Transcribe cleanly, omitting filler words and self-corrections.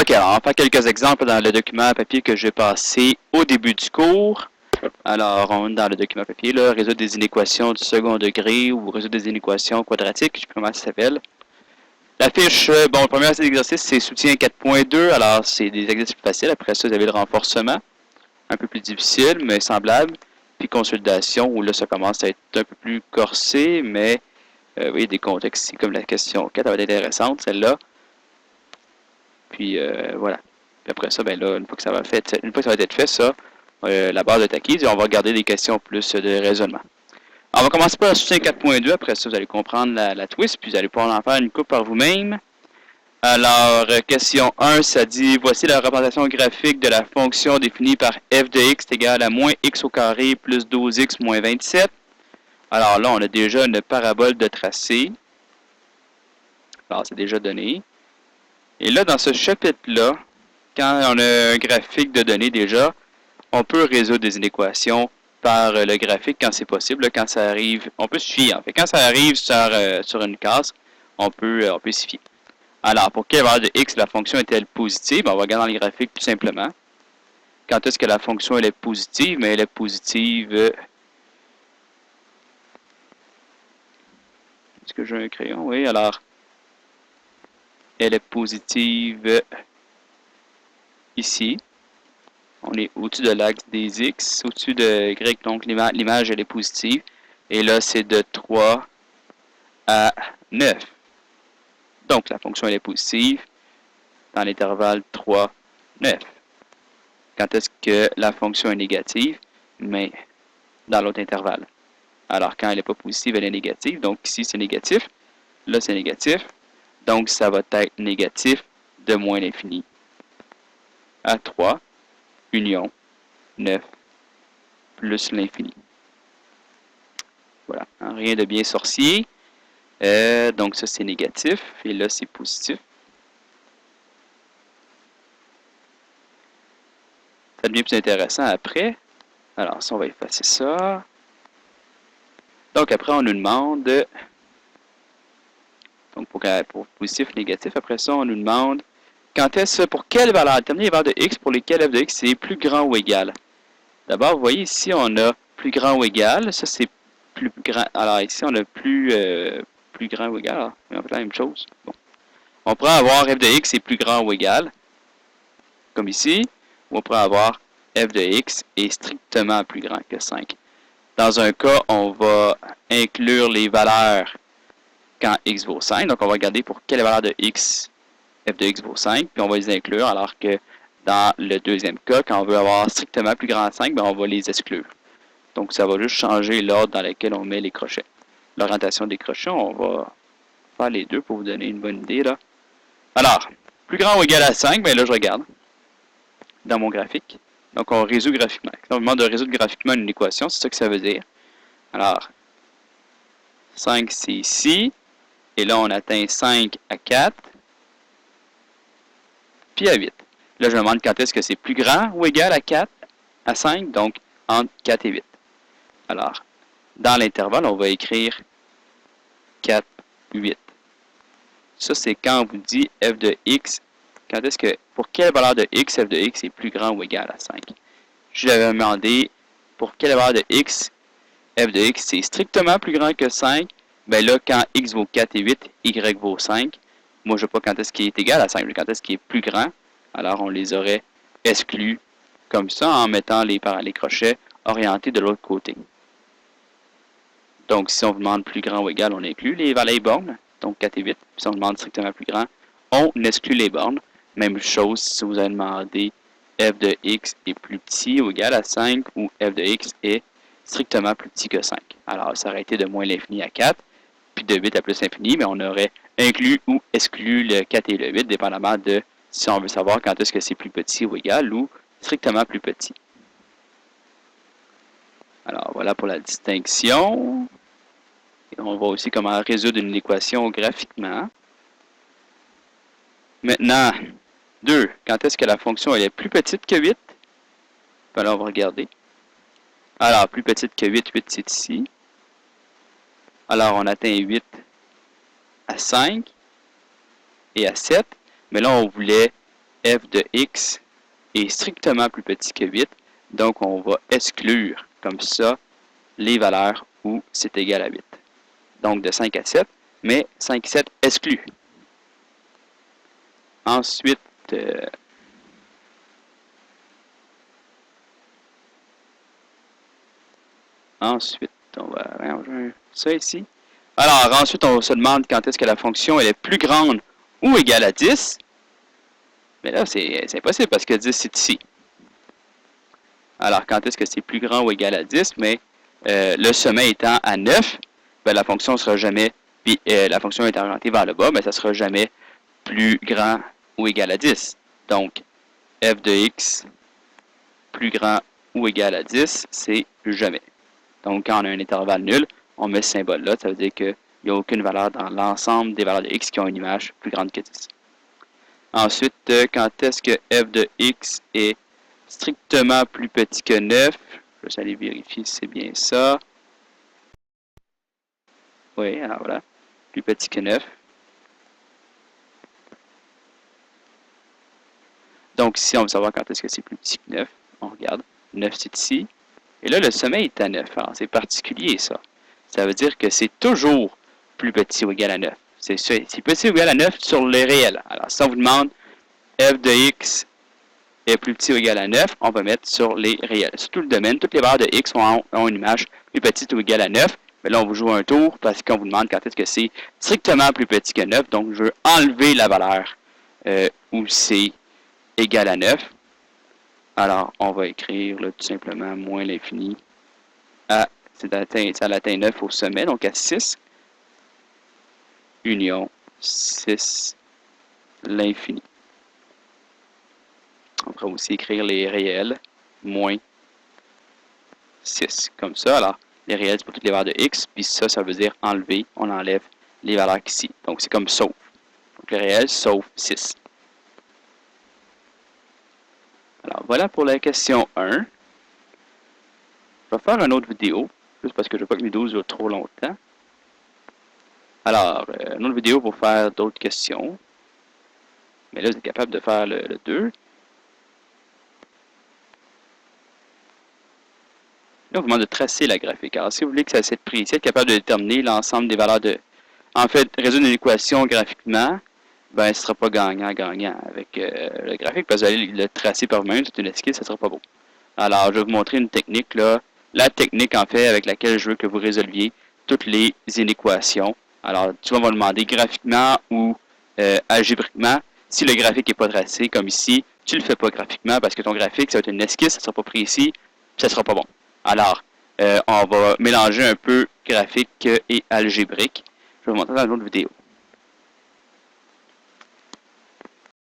OK, alors on va faire quelques exemples dans le document papier que j'ai passé au début du cours. Alors, on est dans le document papier, là, résoudre des inéquations du second degré ou résoudre des inéquations quadratiques, je sais plus comment ça s'appelle. La fiche, bon, le premier exercice, c'est soutien 4.2, alors c'est des exercices plus faciles. Après ça, vous avez le renforcement, un peu plus difficile, mais semblable. Puis consolidation, où là, ça commence à être un peu plus corsé, mais oui, des contextes ici, comme la question 4, elle va être intéressante, celle-là. Puis voilà. Puis après ça, ben là, une fois que ça va être fait, ça, la base est acquise et on va regarder des questions plus de raisonnement. Alors, on va commencer par le soutien 4.2. Après ça, vous allez comprendre la twist, puis vous allez pouvoir en faire une coupe par vous-même. Alors, question 1, ça dit, voici la représentation graphique de la fonction définie par f de x est égal à moins x au carré plus 12x moins 27. Alors là, on a déjà une parabole de tracé. Alors, c'est déjà donné. Et là, dans ce chapitre-là, quand on a un graphique de données déjà, on peut résoudre des inéquations par le graphique quand c'est possible. Là, quand ça arrive, on peut se fier en fait. Quand ça arrive sur une case, on peut s'y fier. Alors, pour quelle valeur de x la fonction est-elle positive? On va regarder dans les graphiques tout simplement. Quand est-ce que la fonction elle est positive? Mais elle est positive. Est-ce que j'ai un crayon? Oui, alors. Elle est positive ici. On est au-dessus de l'axe des x, au-dessus de y, donc l'image elle est positive. Et là, c'est de 3 à 9. Donc, la fonction elle est positive dans l'intervalle 3, 9. Quand est-ce que la fonction est négative? Mais dans l'autre intervalle. Alors, quand elle n'est pas positive, elle est négative. Donc, ici, c'est négatif. Là, c'est négatif. Donc, ça va être négatif de moins l'infini à 3, union 9, plus l'infini. Voilà, rien de bien sorcier. Donc, ça, c'est négatif. Et là, c'est positif. Ça devient plus intéressant après. Alors, ça, on va effacer ça. Donc, après, on nous demande... Donc, pour positif, négatif. Après ça, on nous demande... Quand est-ce... Pour quelle valeur? Déterminer les valeurs de x pour lesquelles f de x est plus grand ou égal. D'abord, vous voyez, ici, on a plus grand ou égal. Ça, c'est plus grand. Alors, ici, on a plus grand ou égal. Alors, on fait la même chose. Bon. On pourrait avoir f de x est plus grand ou égal, comme ici, ou on pourrait avoir f de x est strictement plus grand que 5. Dans un cas, on va inclure les valeurs quand x vaut 5. Donc, on va regarder pour quelle valeur de x f de x vaut 5, puis on va les inclure, alors que dans le deuxième cas, quand on veut avoir strictement plus grand que 5, ben on va les exclure. Donc, ça va juste changer l'ordre dans lequel on met les crochets. L'orientation des crochets, on va faire les deux pour vous donner une bonne idée, là. Alors, plus grand ou égal à 5, bien là, je regarde dans mon graphique. Donc, on résout graphiquement. Quand on demande de résoudre graphiquement une équation, c'est ça que ça veut dire. Alors, 5, c'est ici. Et là, on atteint 5 à 4. Puis à 8. Là, je me demande quand est-ce que c'est plus grand ou égal à 4, à 5. Donc, entre 4 et 8. Alors, dans l'intervalle, on va écrire 4, 8. Ça, c'est quand on vous dit f de x. Quand est-ce que, pour quelle valeur de x, f de x est plus grand ou égal à 5? Je lui avais demandé pour quelle valeur de x, f de x c'est strictement plus grand que 5. Bien là, quand x vaut 4 et 8, y vaut 5. Moi, je ne sais pas quand est-ce qu'il est égal à 5, mais quand est-ce qu'il est plus grand. Alors, on les aurait exclus comme ça en mettant les crochets orientés de l'autre côté. Donc, si on vous demande plus grand ou égal, on inclut les bornes, donc 4 et 8. Si on demande strictement plus grand, on exclut les bornes. Même chose si vous avez demandé f de x est plus petit ou égal à 5 ou f de x est strictement plus petit que 5. Alors, ça aurait été de moins l'infini à 4, puis de 8 à plus l'infini, mais on aurait inclus ou exclu le 4 et le 8, dépendamment de si on veut savoir quand est-ce que c'est plus petit ou égal ou strictement plus petit. Alors, voilà pour la distinction. Et on voit aussi comment résoudre une équation graphiquement. Maintenant, 2. Quand est-ce que la fonction elle est plus petite que 8? Alors, on va regarder. Alors, plus petite que 8, 8 c'est ici. Alors, on atteint 8 à 5 et à 7. Mais là, on voulait f de x est strictement plus petit que 8. Donc, on va exclure comme ça les valeurs où c'est égal à 8. Donc, de 5 à 7, mais 5 et 7 exclus. Ensuite, on va ranger ça ici. Alors, ensuite, on se demande quand est-ce que la fonction elle est plus grande ou égale à 10. Mais là, c'est impossible parce que 10, c'est ici. Alors, quand est-ce que c'est plus grand ou égal à 10? Mais le sommet étant à 9, ben, la fonction sera jamais, puis la fonction est orientée vers le bas, mais ça ne sera jamais plus grand ou égal à 10. Donc, f de x plus grand ou égal à 10, c'est jamais. Donc, quand on a un intervalle nul, on met ce symbole-là, ça veut dire qu'il n'y a aucune valeur dans l'ensemble des valeurs de x qui ont une image plus grande que 10. Ensuite, quand est-ce que f de x est strictement plus petit que 9? Je vais aller vérifier si c'est bien ça. Oui, alors voilà, plus petit que 9. Donc ici, on veut savoir quand est-ce que c'est plus petit que 9. On regarde, 9 c'est ici. Et là, le sommet est à 9. Alors, c'est particulier, ça. Ça veut dire que c'est toujours plus petit ou égal à 9. C'est petit ou égal à 9 sur les réels. Alors, si on vous demande f de x est plus petit ou égal à 9, on va mettre sur les réels. Sur tout le domaine, toutes les valeurs de x ont une image plus petite ou égale à 9. Mais là, on vous joue un tour parce qu'on vous demande quand est-ce que c'est strictement plus petit que 9. Donc, je veux enlever la valeur où c'est égal à 9. Alors, on va écrire là, tout simplement moins l'infini à, ça atteint 9 au sommet, donc à 6. Union 6, l'infini. On pourra aussi écrire les réels, moins 6, comme ça. Alors, les réels, c'est pour toutes les valeurs de x, puis ça veut dire enlever, on enlève les valeurs ici. Donc, c'est comme sauf. Donc, les réels, sauf 6. Alors, voilà pour la question 1. Je vais faire une autre vidéo, juste parce que je ne veux pas que mes vidéos durent trop longtemps. Alors, une autre vidéo pour faire d'autres questions. Mais là, vous êtes capable de faire le 2. Là, on vous demande de tracer la graphique. Alors, si vous voulez que ça soit précis, être capable de déterminer l'ensemble des valeurs de... En fait, résoudre une équation graphiquement, ben, ce ne sera pas gagnant-gagnant avec le graphique, parce que vous allez le tracer par vous-même, c'est une esquisse, ça ne sera pas beau. Alors, je vais vous montrer une technique, là. La technique, en fait, avec laquelle je veux que vous résolviez toutes les inéquations. Alors, tu vas me demander graphiquement ou algébriquement. Si le graphique n'est pas tracé, comme ici, tu ne le fais pas graphiquement, parce que ton graphique, ça va être une esquisse, ça ne sera pas précis, ça ne sera pas bon. Alors, on va mélanger un peu graphique et algébrique. Je vais vous montrer dans une autre vidéo.